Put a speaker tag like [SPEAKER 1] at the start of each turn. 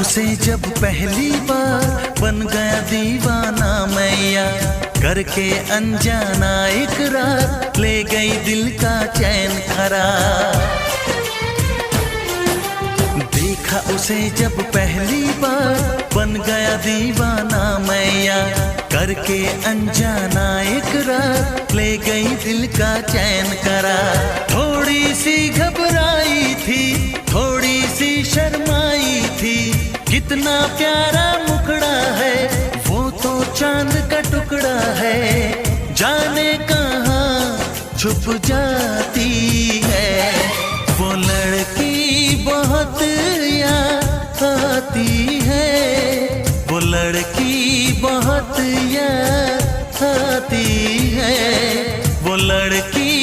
[SPEAKER 1] उसे जब पहली बार बन गया दीवाना मैया, करके अनजाना इकरार ले गई दिल का चैन करार। देखा उसे जब पहली बार बन गया दीवाना मैया, करके अनजाना इकरार ले गई दिल का चैन करार। थोड़ी सी घबराई थी, थोड़ी सी शर्माई थी, कितना प्यारा मुखड़ा है वो तो चांद का टुकड़ा है, जाने कहाँ छुप जाती है। वो लड़की बहुत याद आती है, वो लड़की बहुत याद आती है, वो लड़की